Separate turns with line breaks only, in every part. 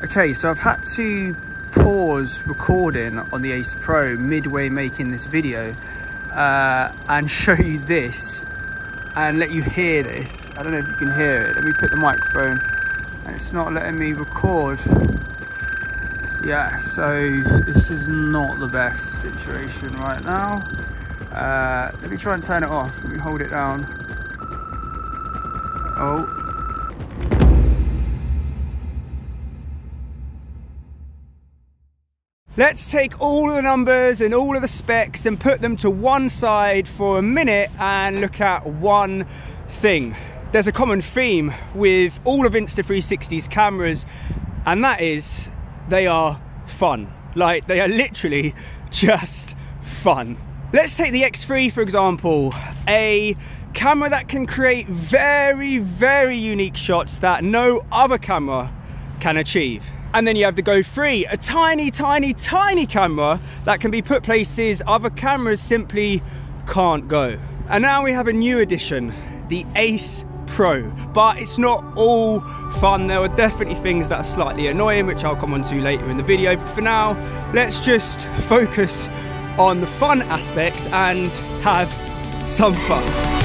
Okay, so I've had to pause recording on the Ace Pro midway making this video and show you this and let you hear this. I don't know if you can hear it. Let me put the microphone, and it's not letting me record. Yeah, so this is not the best situation right now. Let me try and turn it off. Let me hold it down. Oh. Let's take all of the numbers and all of the specs and put them to one side for a minute and look at one thing. There's a common theme with all of Insta360's cameras, and that is they are fun. Like, they are literally just fun. Let's take the X3 for example, a camera that can create very, very unique shots that no other camera can achieve. And then you have the Go 3, a tiny, tiny, tiny camera that can be put places other cameras simply can't go. And now we have a new addition, the Ace Pro. But it's not all fun. There are definitely things that are slightly annoying, which I'll come on to later in the video. But for now, let's just focus on the fun aspect and have some fun.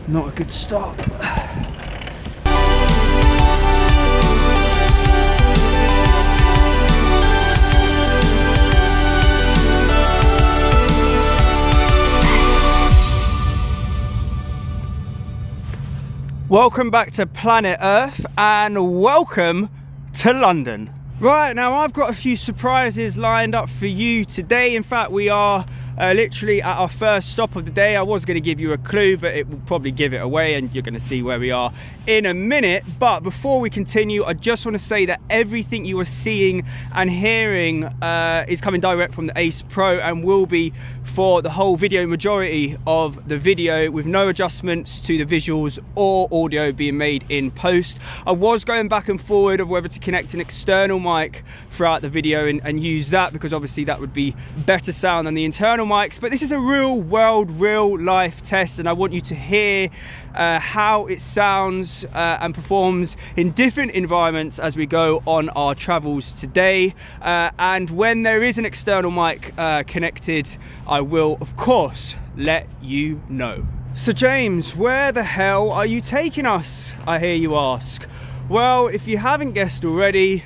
Not a good start. Welcome back to planet Earth and welcome to London. Right, now I've got a few surprises lined up for you today. In fact, we are literally at our first stop of the day. I was going to give you a clue, but it will probably give it away and you're going to see where we are in a minute. But before we continue, I just want to say that everything you are seeing and hearing is coming direct from the Ace Pro and will be for the whole video, majority of the video, with no adjustments to the visuals or audio being made in post. I was going back and forward of whether to connect an external mic throughout the video and use that, because obviously that would be better sound than the internal mics. But this is a real world, real life test, and I want you to hear how it sounds and performs in different environments as we go on our travels today. And when there is an external mic connected, I will of course let you know. So James, where the hell are you taking us, I hear you ask? Well, if you haven't guessed already,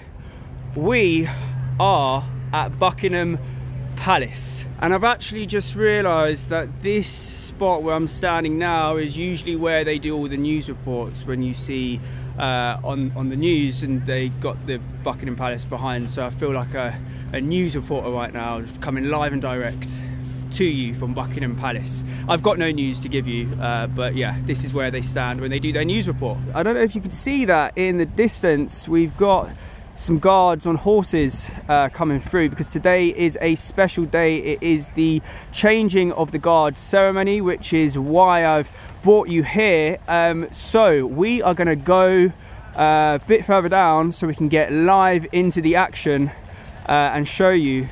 we are at Buckingham Palace, and I've actually just realized that this spot where I'm standing now is usually where they do all the news reports when you see on the news, and they got the Buckingham Palace behind. So I feel like a news reporter right now, coming live and direct to you from Buckingham Palace. I've got no news to give you, but yeah, this is where they stand when they do their news report. I don't know if you can see that in the distance. We've got some guards on horses coming through, because today is a special day. It is the changing of the guard ceremony, which is why I've brought you here. So we are going to go a bit further down so we can get live into the action and show you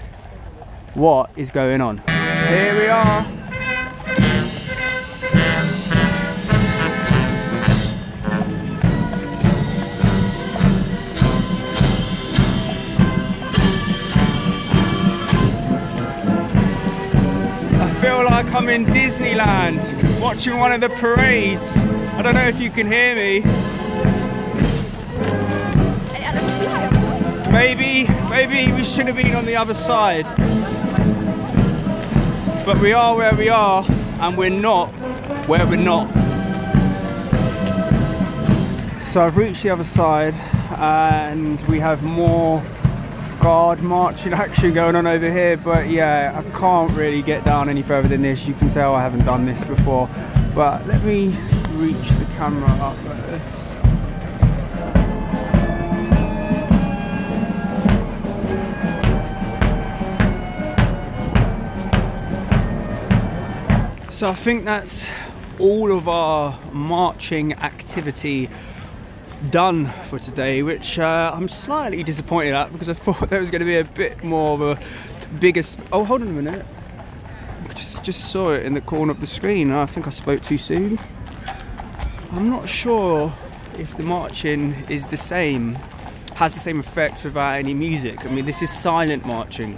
what is going on. Here we are. Like I'm in Disneyland watching one of the parades. I don't know if you can hear me. Maybe we should have been on the other side, but we are where we are and we're not where we're not. So I've reached the other side and we have more guard marching action going on over here, but yeah, I can't really get down any further than this. You can tell I haven't done this before, But let me reach the camera up there. So I think that's all of our marching activity done for today, which I'm slightly disappointed at, because I thought there was going to be a bit more of a bigger oh, hold on a minute, I just saw it in the corner of the screen. I think I spoke too soon. I'm not sure if the marching is the same, has the same effect without any music. I mean, this is silent marching.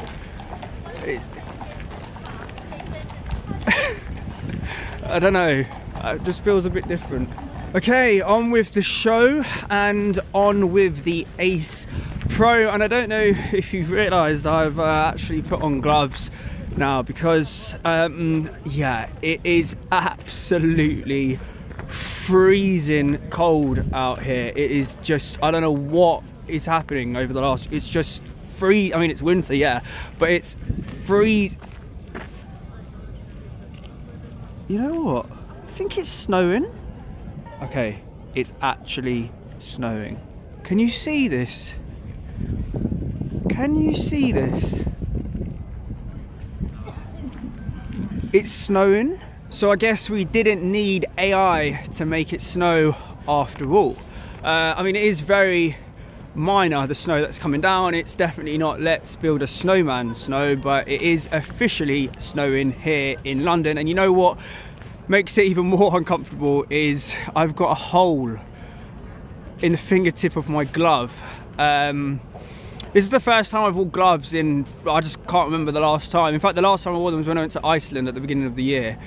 I don't know, it just feels a bit different. Okay, on with the show and on with the Ace Pro. And I don't know if you've realised, I've actually put on gloves now because, yeah, it is absolutely freezing cold out here. It is just, I don't know what is happening over the last, it's just I mean, it's winter, yeah, but it's freeze. You know what? I think it's snowing. Okay, it's actually snowing. Can you see this? Can you see this? It's snowing. So I guess we didn't need AI to make it snow after all. I mean, it is very minor, the snow that's coming down. It's definitely not let's build a snowman snow, but it is officially snowing here in London. And you know what makes it even more uncomfortable is I've got a hole in the fingertip of my glove. This is the first time I've worn gloves in, I just can't remember the last time. In fact, the last time I wore them was when I went to Iceland at the beginning of the year.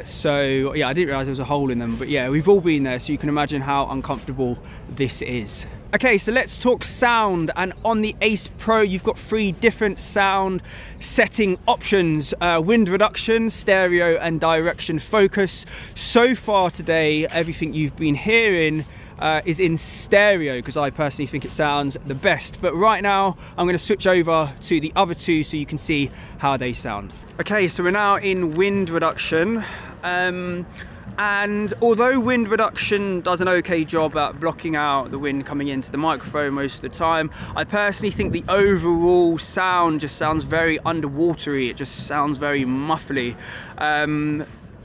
So yeah, I didn't realise there was a hole in them, but yeah, we've all been there, so you can imagine how uncomfortable this is. Okay, so let's talk sound. And on the Ace Pro, you've got 3 different sound setting options: wind reduction, stereo, and direction focus. So far today, everything you've been hearing is in stereo, because I personally think it sounds the best. But right now, I'm going to switch over to the other 2 so you can see how they sound. Okay, so we're now in wind reduction. And although wind reduction does an okay job at blocking out the wind coming into the microphone most of the time, I personally think the overall sound just sounds very underwatery. It just sounds very muffly.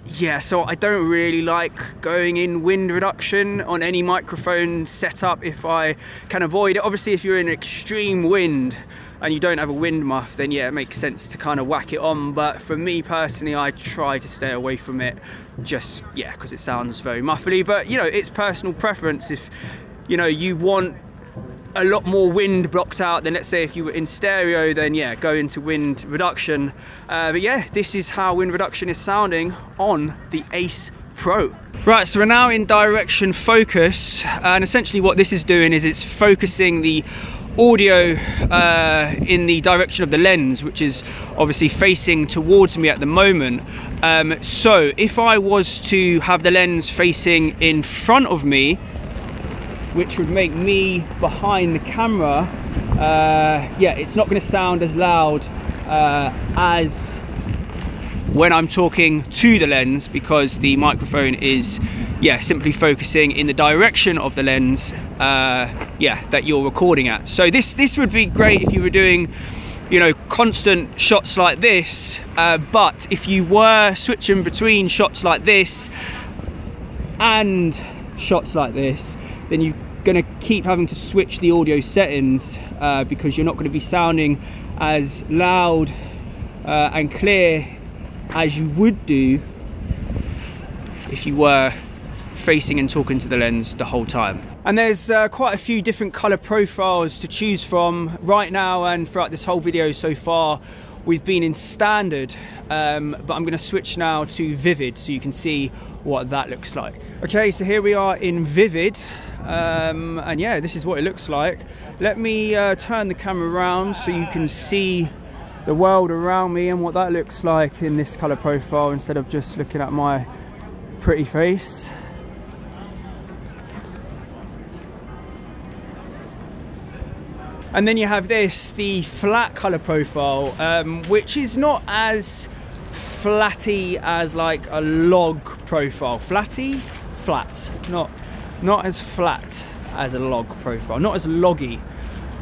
Yeah, so I don't really like going in wind reduction on any microphone setup if I can avoid it. Obviously, if you're in extreme wind and you don't have a wind muff, then yeah, it makes sense to kind of whack it on. But for me personally, I try to stay away from it, just, yeah, because it sounds very muffly. But, you know, it's personal preference. If, you know, you want a lot more wind blocked out than, let's say, if you were in stereo, then yeah, go into wind reduction. But yeah, this is how wind reduction is sounding on the Ace Pro. Right, so we're now in direction focus, and essentially what this is doing is it's focusing the audio in the direction of the lens, which is obviously facing towards me at the moment. So if I was to have the lens facing in front of me, which would make me behind the camera, yeah, it's not going to sound as loud as when I'm talking to the lens, because the microphone is, yeah, simply focusing in the direction of the lens, yeah, that you're recording at. So this would be great if you were doing, you know, constant shots like this, but if you were switching between shots like this and shots like this, then you're going to keep having to switch the audio settings, because you're not going to be sounding as loud and clear as you would do if you were facing and talking to the lens the whole time. And there's quite a few different color profiles to choose from. Right now and throughout this whole video so far, we've been in standard, but I'm going to switch now to vivid so you can see what that looks like. Okay, so here we are in vivid, and yeah, this is what it looks like. Let me turn the camera around so you can see the world around me and what that looks like in this color profile, instead of just looking at my pretty face. And then you have this, the flat color profile, which is not as flatty as like a log profile. Flatty? Flat. Not as flat as a log profile. Not as loggy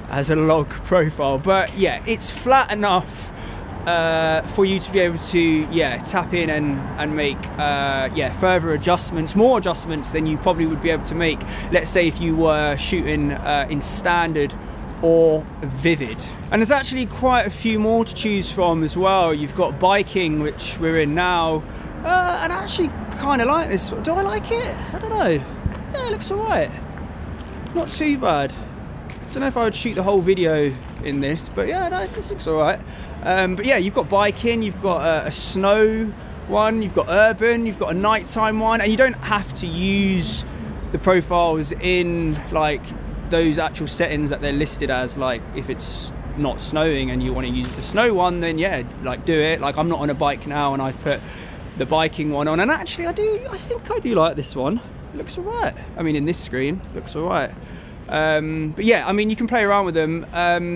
as a log profile. But yeah, it's flat enough for you to be able to tap in and make further adjustments, more adjustments than you probably would be able to make, let's say, if you were shooting in standard or vivid. And there's actually quite a few more to choose from as well. You've got biking, which we're in now, and I actually kind of like this. Do I like it? I don't know. Yeah, it looks alright, not too bad. Don't know if I would shoot the whole video in this, but yeah, no, this looks alright. But yeah, you've got biking, you've got a snow one, you've got urban, you've got a nighttime one, and you don't have to use the profiles in like those actual settings that they're listed as. Like if it's not snowing and you want to use the snow one, then yeah, like do it. Like I'm not on a bike now and I've put the biking one on, and actually I think I do like this one. It looks alright. I mean, in this screen, it looks alright. But yeah, I mean, you can play around with them.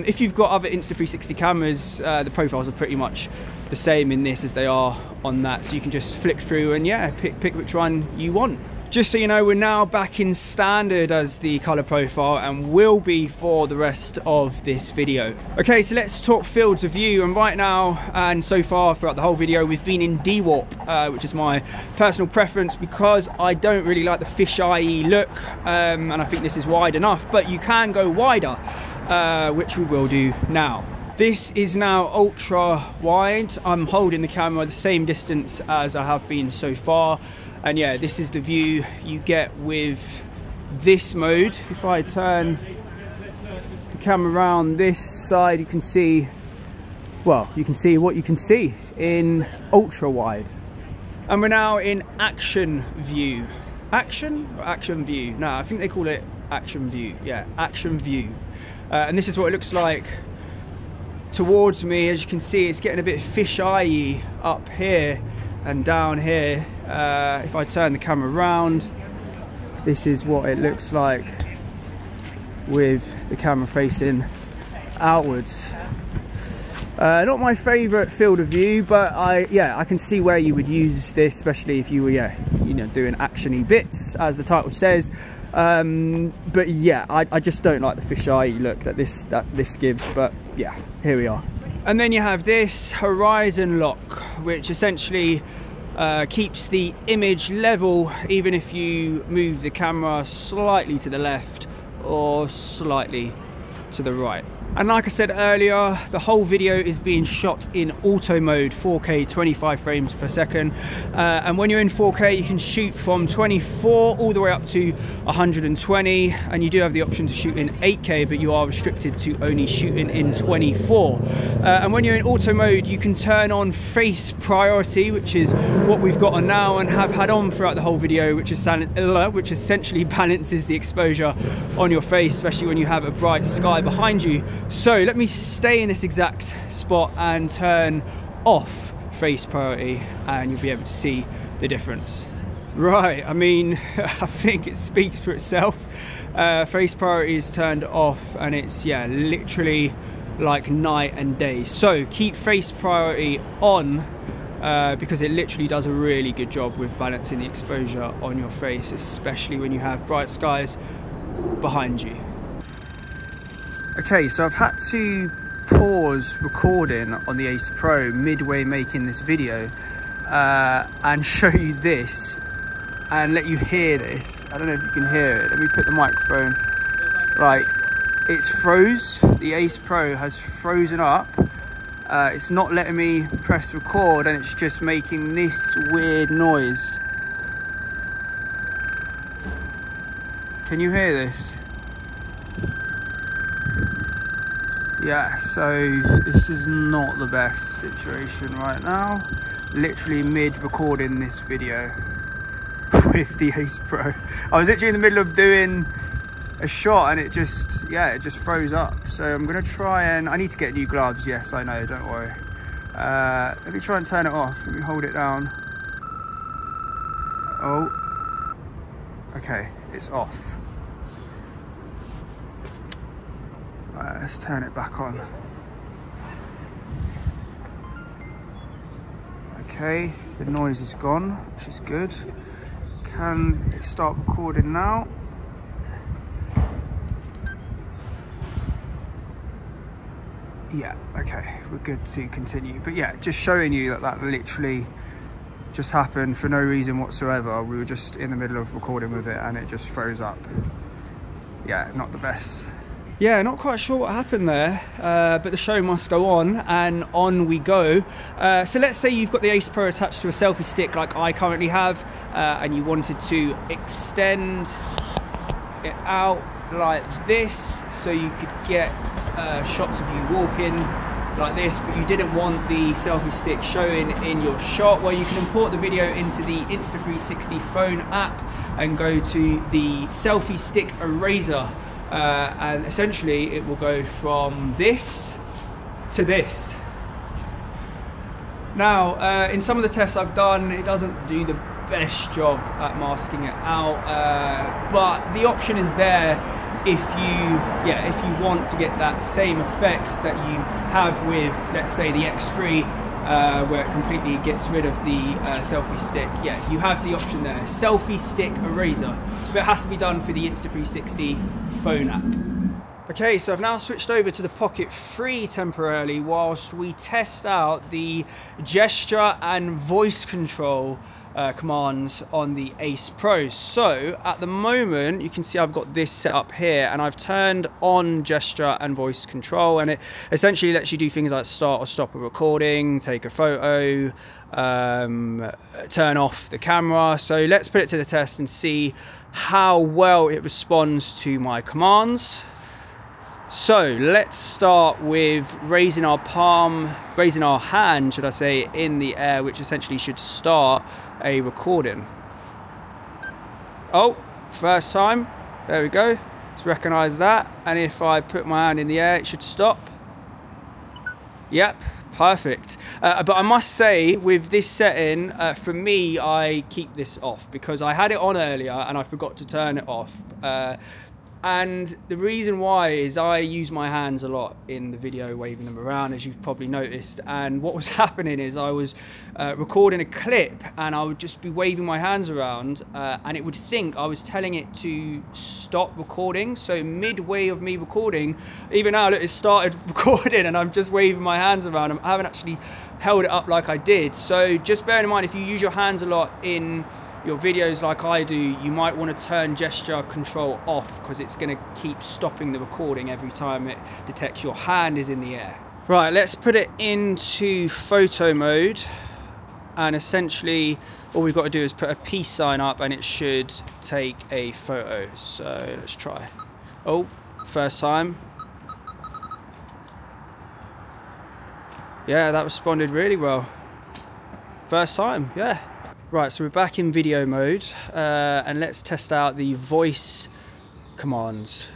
If you've got other Insta360 cameras, the profiles are pretty much the same in this as they are on that, so you can just flick through and yeah, pick which one you want. Just so you know, we're now back in standard as the color profile and will be for the rest of this video. Okay, so let's talk fields of view. And right now, and so far throughout the whole video, we've been in D-Warp, which is my personal preference because I don't really like the fisheye look, and I think this is wide enough, but you can go wider, which we will do now. This is now ultra wide. I'm holding the camera the same distance as I have been so far. And yeah, this is the view you get with this mode. If I turn the camera around this side, you can see, well, you can see what you can see in ultra wide. And we're now in action view. Action or action view? No, I think they call it action view. Yeah, action view. And this is what it looks like towards me. As you can see, it's getting a bit fish-eye-y up here and down here. If I turn the camera around, this is what it looks like with the camera facing outwards. Not my favorite field of view, but I can see where you would use this, especially if you were doing actiony bits, as the title says. But yeah, I just don't like the fisheye look that this gives. But yeah, here we are. And then you have this horizon lock, which essentially keeps the image level even if you move the camera slightly to the left or slightly to the right. And like I said earlier, the whole video is being shot in auto mode, 4K 25 frames per second. And when you're in 4K, you can shoot from 24 all the way up to 120. And you do have the option to shoot in 8K, but you are restricted to only shooting in 24. And when you're in auto mode, you can turn on face priority, which is what we've got on now and have had on throughout the whole video, which essentially balances the exposure on your face, especially when you have a bright sky behind you. So let me stay in this exact spot and turn off face priority and you'll be able to see the difference. Right, I mean, I think it speaks for itself. Face priority is turned off and it's, yeah, literally like night and day. So keep face priority on because it literally does a really good job with balancing the exposure on your face, especially when you have bright skies behind you. Okay, so I've had to pause recording on the Ace Pro midway making this video and show you this and let you hear this. I don't know if you can hear it. Let me put the microphone. Like, it's froze. The Ace Pro has frozen up. It's not letting me press record and it's just making this weird noise. Can you hear this? Yeah, so this is not the best situation right now. Literally mid recording this video with the Ace Pro. I was literally in the middle of doing a shot and it just froze up. So I'm gonna try and, I need to get new gloves. Yes, I know, don't worry. Let me try and turn it off. Let me hold it down. Oh, okay, it's off. Right, let's turn it back on. Okay, the noise is gone, which is good. Can it start recording now? Yeah, okay, we're good to continue. But yeah, just showing you that that literally just happened for no reason whatsoever. We were just in the middle of recording with it and it just froze up. Yeah, not the best. Yeah, not quite sure what happened there, but the show must go on, and on we go. So let's say you've got the Ace Pro attached to a selfie stick like I currently have, and you wanted to extend it out like this so you could get shots of you walking like this, but you didn't want the selfie stick showing in your shot. Well, you can import the video into the Insta360 phone app and go to the selfie stick eraser. And essentially it will go from this to this. Now, in some of the tests I've done, it doesn't do the best job at masking it out, but the option is there if you want to get that same effect that you have with, let's say, the X3, where it completely gets rid of the selfie stick. Yeah, you have the option there, selfie stick eraser, but it has to be done for the Insta360 phone app. Okay, so I've now switched over to the Pocket 3 temporarily whilst we test out the gesture and voice control commands on the Ace Pro. So at the moment you can see I've got this set up here and I've turned on gesture and voice control, and it essentially lets you do things like start or stop a recording, take a photo, turn off the camera. So let's put it to the test and see how well it responds to my commands. So let's start with raising our hand, should I say, in the air, which essentially should start a recording. Oh, first time, there we go. Let's recognize that. And if I put my hand in the air, it should stop. Yep, perfect. But I must say, with this setting, for me, I keep this off because I had it on earlier and I forgot to turn it off. And the reason why is I use my hands a lot in the video, waving them around, as you've probably noticed. And what was happening is I was recording a clip and I would just be waving my hands around, and it would think I was telling it to stop recording. So midway of me recording, even now it started recording and I'm just waving my hands around. I haven't actually held it up like I did. So just bearing in mind, if you use your hands a lot in your videos like I do, you might want to turn gesture control off because it's going to keep stopping the recording every time it detects your hand is in the air. Right, let's put it into photo mode, and essentially all we've got to do is put a peace sign up and it should take a photo. So let's try. Oh, first time. Yeah, that responded really well. First time, yeah. Right, so we're back in video mode, and let's test out the voice commands.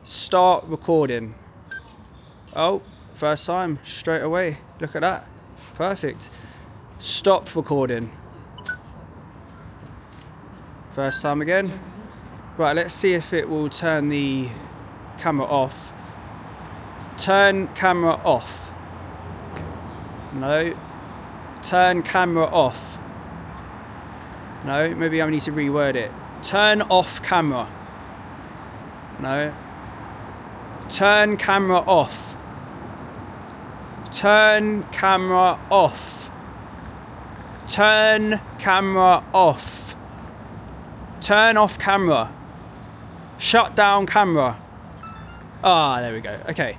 Start recording. Oh, first time, straight away. Look at that. Perfect. Stop recording. First time again. Right, let's see if it will turn the camera off. Turn camera off. No. Turn camera off. No, maybe I need to reword it. Turn off camera. No. Turn camera off. Turn camera off. Turn camera off. Turn off camera. Shut down camera. Ah, there we go. Okay.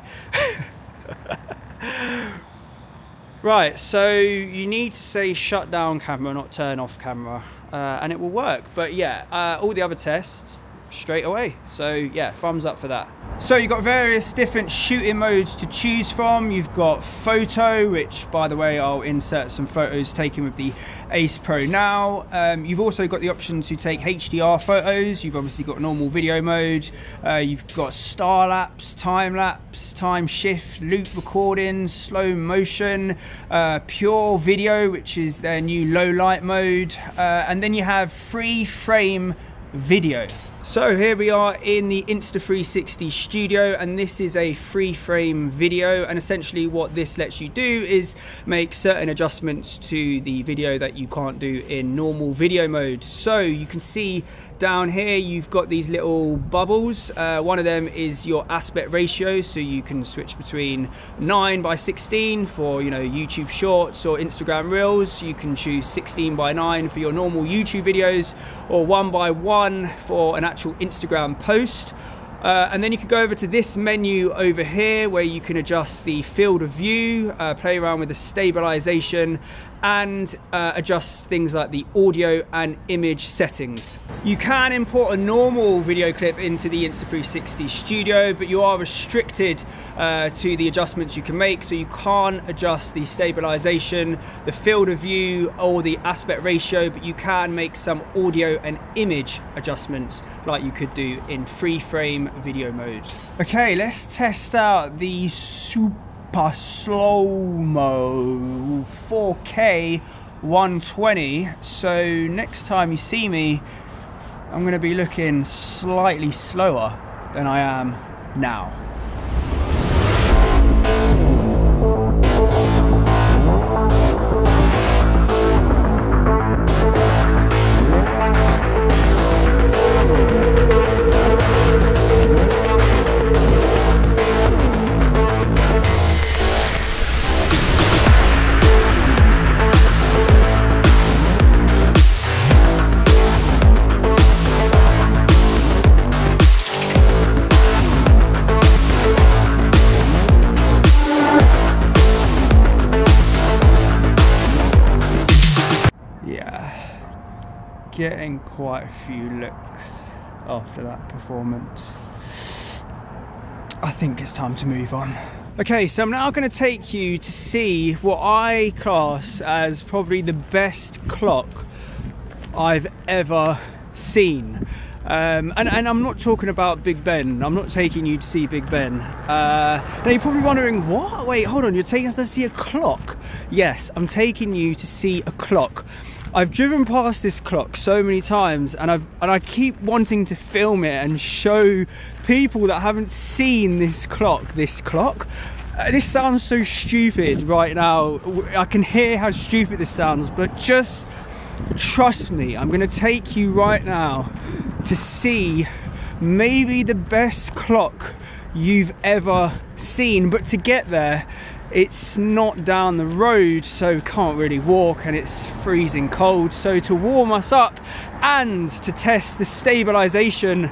Right, so you need to say shut down camera, not turn off camera, and it will work. But yeah, all the other tests, straight away. So yeah, thumbs up for that. So you've got various different shooting modes to choose from. You've got photo, which by the way, I'll insert some photos taken with the Ace Pro now. You've also got the option to take HDR photos. You've obviously got normal video mode. You've got star lapse, time shift, loop recording, slow motion, pure video, which is their new low light mode. And then you have free frame video. So here we are in the Insta360 studio, and this is a free frame video, and essentially what this lets you do is make certain adjustments to the video that you can't do in normal video mode. So you can see down here you've got these little bubbles. One of them is your aspect ratio, so you can switch between 9:16 for, you know, YouTube Shorts or Instagram Reels. You can choose 16:9 for your normal YouTube videos, or 1:1 for an actual Instagram post. And then you can go over to this menu over here where you can adjust the field of view, play around with the stabilization, and adjust things like the audio and image settings. You can import a normal video clip into the Insta360 studio, but you are restricted to the adjustments you can make. So you can't adjust the stabilization, the field of view, or the aspect ratio, but you can make some audio and image adjustments like you could do in free frame video mode. Okay, let's test out the super slow-mo 4K 120. So next time you see me, I'm going to be looking slightly slower than I am now. Getting quite a few looks after that performance. I think it's time to move on. Okay, so I'm now going to take you to see what I class as probably the best clock I've ever seen. And I'm not talking about Big Ben. I'm not taking you to see Big Ben. Now you're probably wondering, what? Wait, hold on, you're taking us to see a clock? Yes, I'm taking you to see a clock. I've driven past this clock so many times, and I keep wanting to film it and show people that haven't seen this clock. This sounds so stupid right now. I can hear how stupid this sounds, but just trust me, I'm gonna take you right now to see maybe the best clock you've ever seen. But to get there, it's not down the road, so can't really walk, and it's freezing cold. So to warm us up and to test the stabilization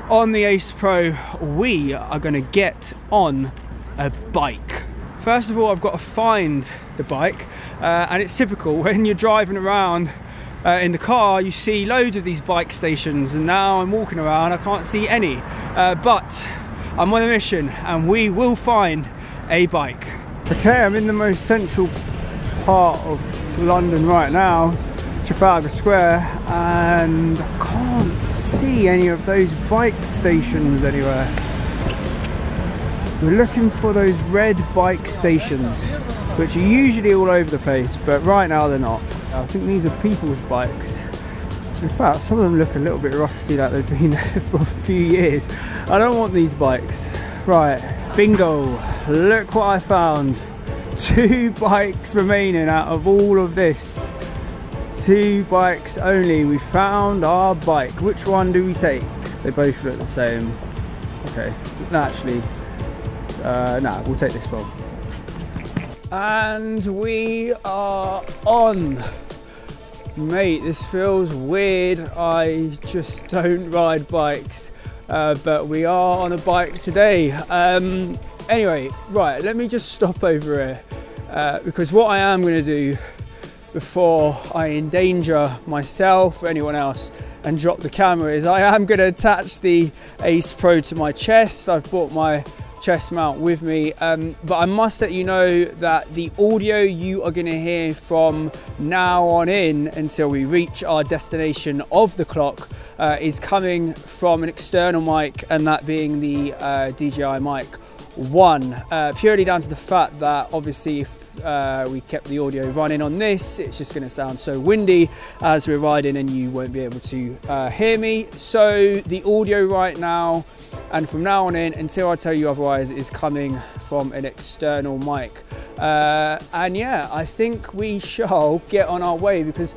on the Ace Pro, we are going to get on a bike. First of all, I've got to find the bike, and it's typical when you're driving around in the car, you see loads of these bike stations, and now I'm walking around, I can't see any, but I'm on a mission and we will find a bike. Okay, I'm in the most central part of London right now, Trafalgar Square, and I can't see any of those bike stations anywhere. We're looking for those red bike stations, which are usually all over the place, but right now they're not. I think these are people's bikes. In fact, some of them look a little bit rusty, like they've been there for a few years. I don't want these bikes. Right, bingo, look what I found. 2 bikes remaining out of all of this. 2 bikes only. We found our bike. Which one do we take? They both look the same. Okay, actually, nah, we'll take this one. And we are on. Mate, this feels weird. I just don't ride bikes, but we are on a bike today. Anyway, right, let me just stop over here, because what I am going to do before I endanger myself or anyone else and drop the camera is I am going to attach the Ace Pro to my chest. I've brought my chest mount with me, but I must let you know that the audio you are going to hear from now on in until we reach our destination of the clock is coming from an external mic, and that being the DJI Mic 1, purely down to the fact that obviously if we kept the audio running on this, it's just going to sound so windy as we're riding and you won't be able to hear me. So the audio right now and from now on in, until I tell you otherwise, is coming from an external mic. And yeah, I think we shall get on our way, because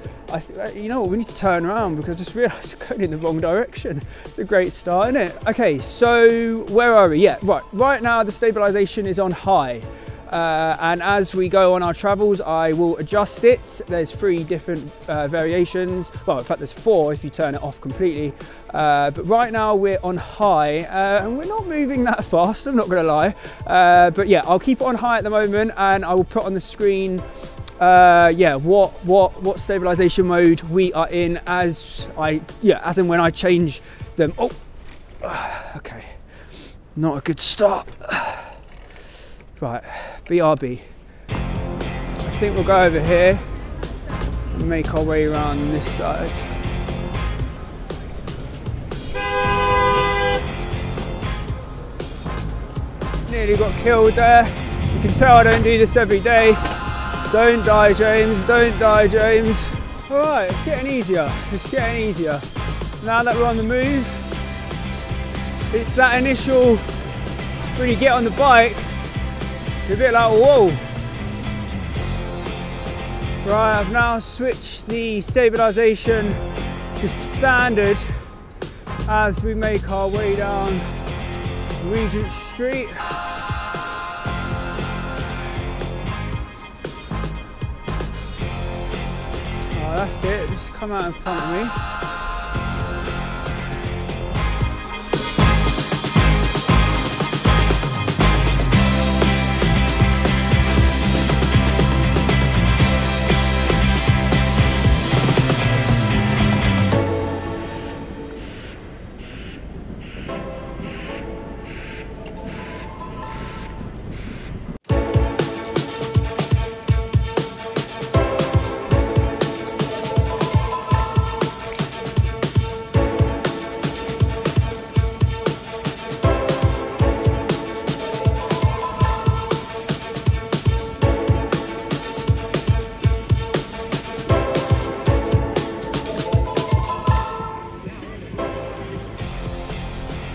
you know what, we need to turn around because I just realised we're going in the wrong direction. It's a great start, isn't it? Okay, so where are we? Yeah, right now the stabilisation is on high. And as we go on our travels, I will adjust it. There's 3 different variations. Well, in fact, there's 4 if you turn it off completely. But right now we're on high, and we're not moving that fast, I'm not gonna lie. But yeah, I'll keep it on high at the moment, and I will put on the screen yeah, what stabilization mode we are in as and when I change them. Oh, okay, not a good start. Right, BRB. I think we'll go over here and make our way around this side. Nearly got killed there. You can tell I don't do this every day. Don't die, James, don't die, James. All right, it's getting easier, it's getting easier. Now that we're on the move, it's that initial, when you get on the bike, a bit like, whoa. Right, I've now switched the stabilisation to standard as we make our way down Regent Street. Oh, that's it, just come out in front of me.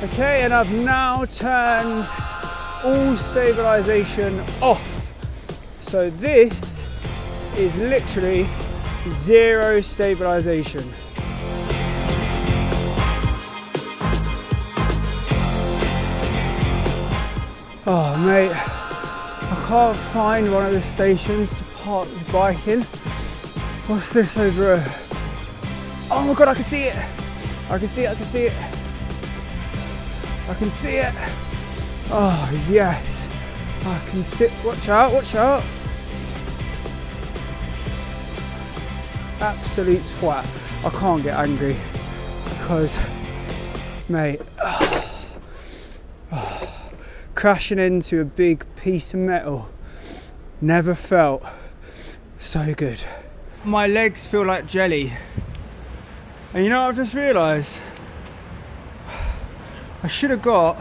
Okay, and I've now turned all stabilisation off. So this is literally 0 stabilisation. Oh mate, I can't find one of the stations to park the bike in. What's this over here? Oh my god, I can see it! I can see it, I can see it. I can see it. Oh yes, I can see. Watch out, watch out. Absolute twat. I can't get angry because, mate, crashing into a big piece of metal never felt so good. My legs feel like jelly. And you know what I've just realised? I should have got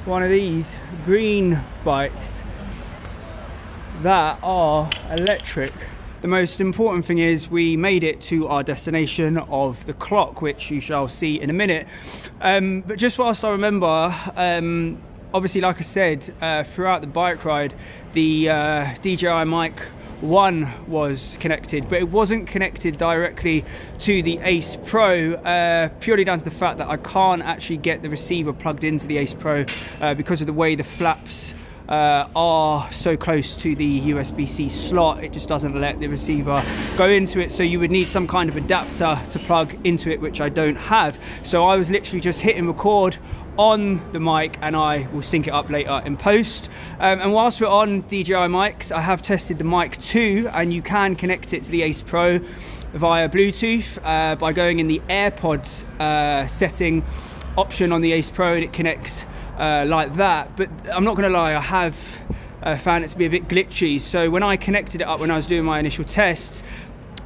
one of these green bikes that are electric. The most important thing is we made it to our destination of the clock, which you shall see in a minute. But just whilst I remember, obviously, like I said, throughout the bike ride, the DJI Mic 1 was connected, but it wasn't connected directly to the Ace Pro, purely down to the fact that I can't actually get the receiver plugged into the Ace Pro because of the way the flaps are so close to the USB-C slot. It just doesn't let the receiver go into it, so you would need some kind of adapter to plug into it, which I don't have. So I was literally just hitting record on the mic, and I will sync it up later in post. And whilst we're on DJI mics, I have tested the Mic 2, and you can connect it to the Ace Pro via Bluetooth by going in the AirPods setting option on the Ace Pro, and it connects like that. But I'm not gonna lie, I have found it to be a bit glitchy. So when I connected it up when I was doing my initial tests,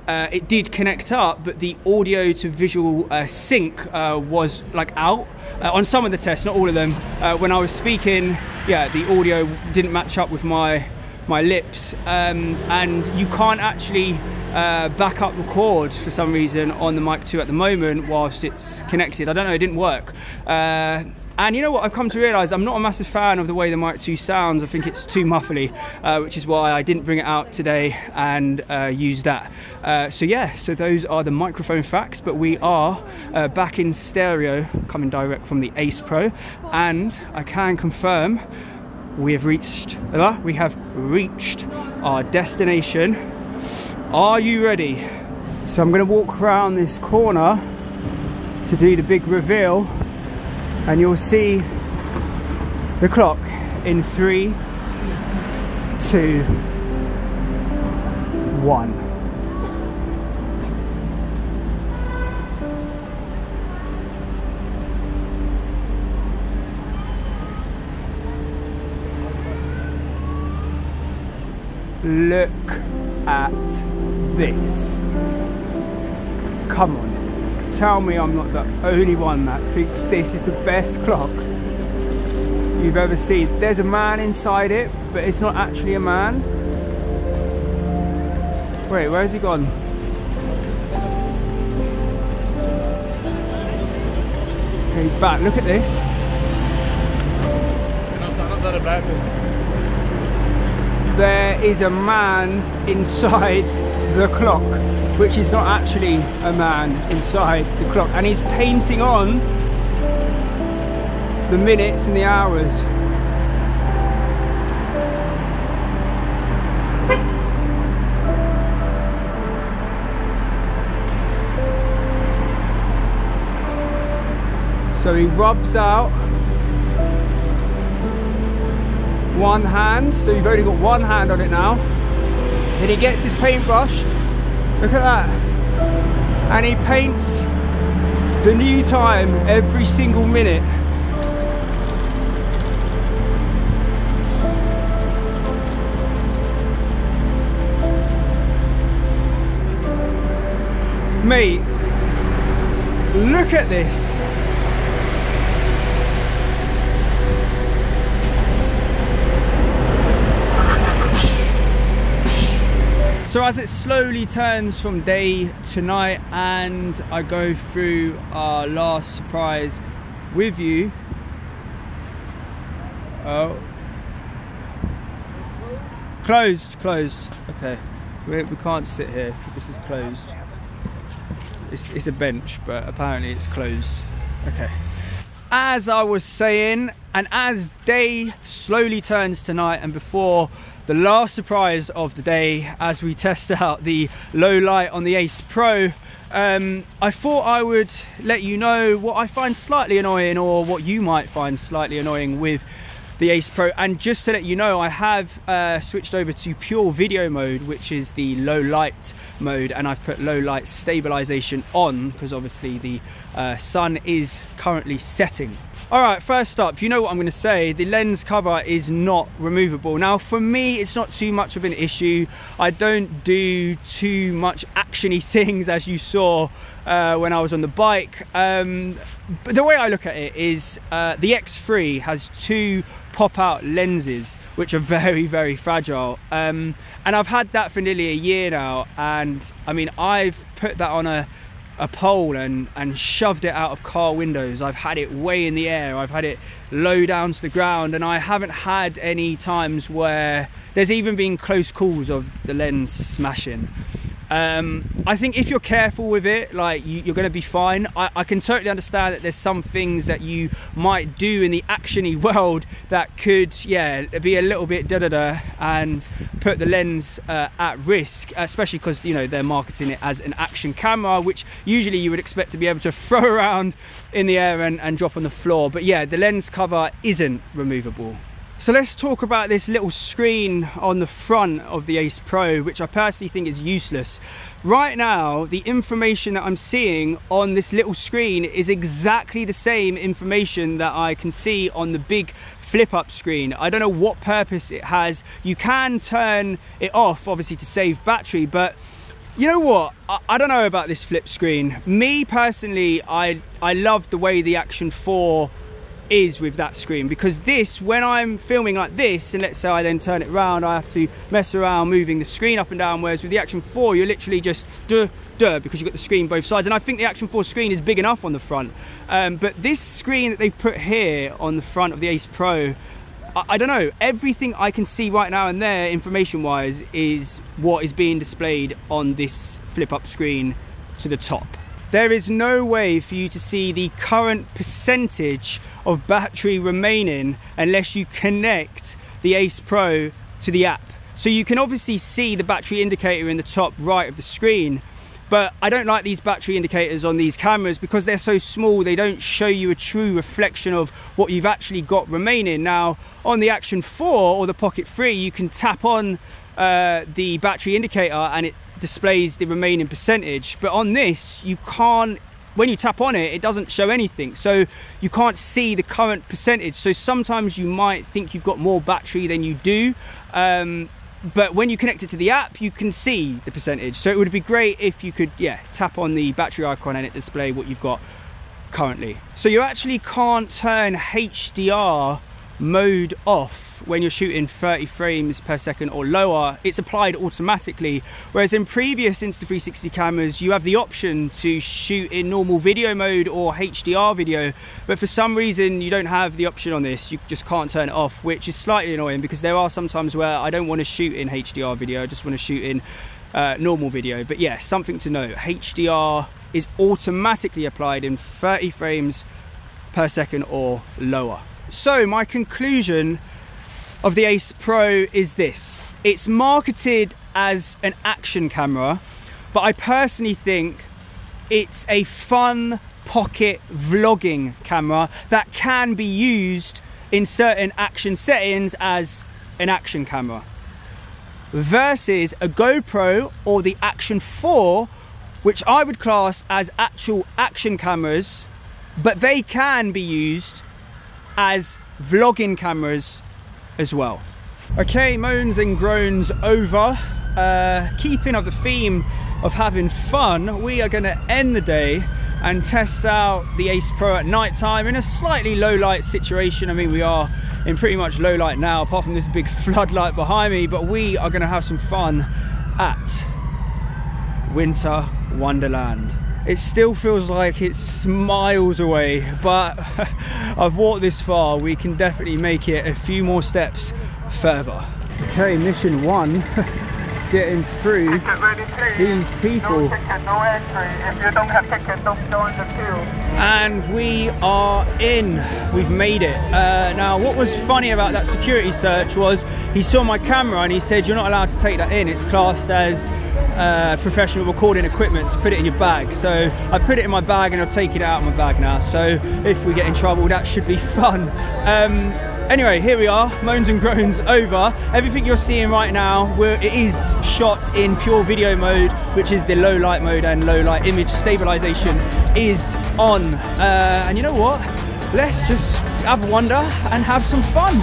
it did connect up, but the audio to visual sync was like out on some of the tests, not all of them. When I was speaking, yeah, the audio didn't match up with my my lips, and you can't actually back up record for some reason on the Mic 2 at the moment whilst it's connected. I don't know, it didn't work. And you know what, I've come to realise I'm not a massive fan of the way the Mic 2 sounds. I think it's too muffly, which is why I didn't bring it out today and use that. So yeah, so those are the microphone facts, but we are back in stereo, coming direct from the Ace Pro, and I can confirm we have reached our destination. Are you ready? So I'm going to walk around this corner to do the big reveal, and you'll see the clock in 3, 2, 1. Look at this. Come on. Tell me I'm not the only one that thinks this is the best clock you've ever seen. There's a man inside it, but it's not actually a man. Wait, where's he gone? Okay, he's back. Look at this. There is a man inside the clock, which is not actually a man inside the clock, and he's painting on the minutes and the hours. So he rubs out one hand, so you've only got one hand on it now. Then he gets his paintbrush, look at that, and he paints the new time every single minute. Mate, look at this. So as it slowly turns from day to night and I go through our last surprise with you. Oh. Closed. Okay. We can't sit here. This is closed. It's a bench, but apparently it's closed. Okay. As I was saying, and as day slowly turns to night, and before the last surprise of the day, as we test out the low light on the Ace Pro, I thought I would let you know what I find slightly annoying, or what you might find slightly annoying with the Ace Pro. And just to let you know, I have switched over to pure video mode, which is the low light mode, and I've put low light stabilization on because obviously the sun is currently setting. All right, first up, you know what I'm going to say, the lens cover is not removable. Now for me, it's not too much of an issue. I don't do too much actiony things, as you saw when I was on the bike. But the way I look at it is the X3 has 2 pop-out lenses, which are very, very fragile. And I've had that for nearly a year now. And I mean, I've put that on a pole and shoved it out of car windows. I've had it way in the air. I've had it low down to the ground, and I haven't had any times where there's even been close calls of the lens smashing. I think if you're careful with it, like you're going to be fine. I can totally understand that there's some things that you might do in the actiony world that could, yeah, be a little bit and put the lens at risk, especially because, you know, they're marketing it as an action camera, which usually you would expect to be able to throw around in the air and drop on the floor. But yeah, the lens cover isn't removable. So let's talk about this little screen on the front of the Ace Pro, which I personally think is useless. Right now, the information that I'm seeing on this little screen is exactly the same information that I can see on the big flip up screen. I don't know what purpose it has. You can turn it off, obviously, to save battery, but you know what? I don't know about this flip screen. Me personally, I love the way the Action 4 is with that screen, because this, when I'm filming like this, and let's say I then turn it around, I have to mess around moving the screen up and down, whereas with the Action 4 you're literally just because you've got the screen both sides. And I think the Action 4 screen is big enough on the front, but this screen that they've put here on the front of the Ace Pro, I don't know, everything I can see right now and there information wise is what is being displayed on this flip up screen to the top. There is no way for you to see the current percentage of battery remaining unless you connect the Ace Pro to the app. So you can obviously see the battery indicator in the top right of the screen, but I don't like these battery indicators on these cameras because they're so small, they don't show you a true reflection of what you've actually got remaining. Now, on the Action 4 or the Pocket 3, you can tap on the battery indicator and it displays the remaining percentage, but on this you can't. When you tap on it, it doesn't show anything, so you can't see the current percentage. So sometimes you might think you've got more battery than you do, but when you connect it to the app you can see the percentage. So it would be great if you could, yeah, tap on the battery icon and it display what you've got currently. So you actually can't turn HDR mode off when you're shooting 30 frames per second or lower. It's applied automatically, whereas in previous Insta360 cameras you have the option to shoot in normal video mode or HDR video, but for some reason you don't have the option on this. You just can't turn it off, which is slightly annoying because there are some times where I don't want to shoot in HDR video, I just want to shoot in normal video. But yeah, something to note, HDR is automatically applied in 30 frames per second or lower. So my conclusion of the Ace Pro is this: it's marketed as an action camera, but I personally think it's a fun pocket vlogging camera that can be used in certain action settings as an action camera, versus a GoPro or the Action 4, which I would class as actual action cameras, but they can be used as vlogging cameras as well. Okay, moans and groans over. Keeping up the theme of having fun, we are going to end the day and test out the Ace Pro at night time in a slightly low light situation. I mean, we are in pretty much low light now, apart from this big floodlight behind me, but we are going to have some fun at Winter Wonderland. It still feels like it's miles away, but I've walked this far, we can definitely make it a few more steps further. Okay, mission 1, getting through these people.
No ticket, no entry. If you don't have ticket, don't join the queue.
And we are in, we've made it. Now what was funny about that security search was he saw my camera and he said, you're not allowed to take that in, it's classed as professional recording equipment, so put it in your bag. So I put it in my bag and I've taken it out of my bag now, so if we get in trouble that should be fun. Anyway, here we are, moans and groans over. Everything you're seeing right now, it is shot in pure video mode, which is the low light mode, and low light image stabilization is on. And you know what? Let's just have a wander and have some fun.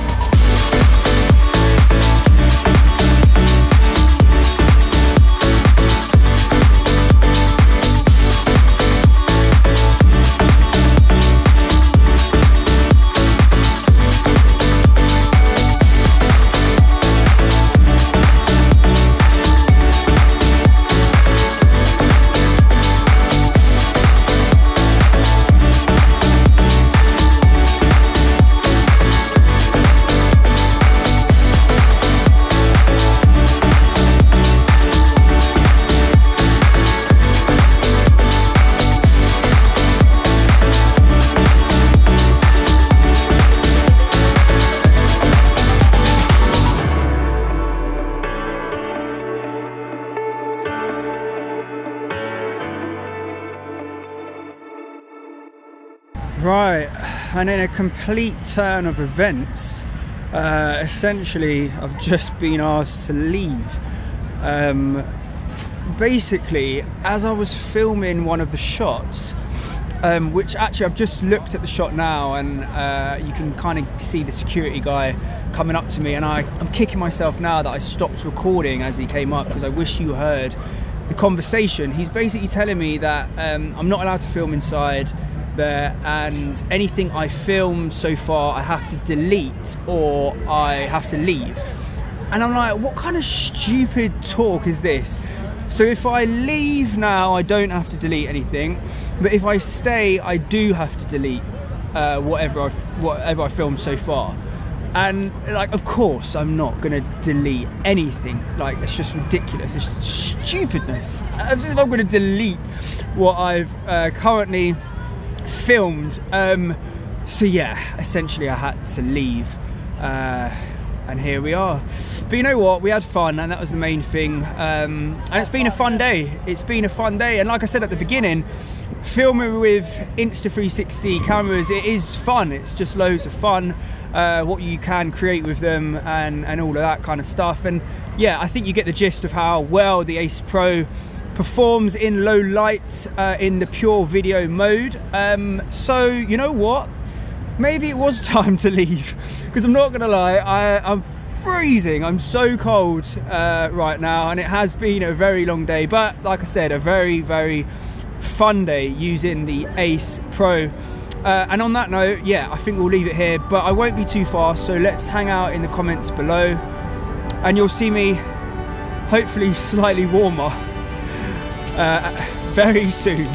Right, and in a complete turn of events, essentially I've just been asked to leave. Basically, as I was filming one of the shots, which actually I've just looked at the shot now, and you can kind of see the security guy coming up to me, and I'm kicking myself now that I stopped recording as he came up, because I wish you heard the conversation. He's basically telling me that I'm not allowed to film inside, there, and anything I filmed so far I have to delete or I have to leave. And I'm like, what kind of stupid talk is this? So if I leave now, I don't have to delete anything, but if I stay, I do have to delete whatever I filmed so far. And like, of course I'm not gonna delete anything. Like, it's just ridiculous, it's just stupidness. As if I'm gonna delete what I've currently filmed. So yeah, essentially I had to leave, and here we are. But you know what, we had fun, and that was the main thing. And it's been a fun day. It's been a fun day, and like I said at the beginning, filming with Insta360 cameras, it is fun. It's just loads of fun, what you can create with them, and all of that kind of stuff. And yeah, I think you get the gist of how well the Ace Pro performs in low light, in the pure video mode. So you know what, maybe it was time to leave, because I'm not gonna lie, I'm freezing. I'm so cold right now, and it has been a very long day, but like I said, a very, very fun day using the Ace Pro. And on that note, yeah, I think we'll leave it here, but I won't be too fast, so let's hang out in the comments below, and you'll see me hopefully slightly warmer very soon.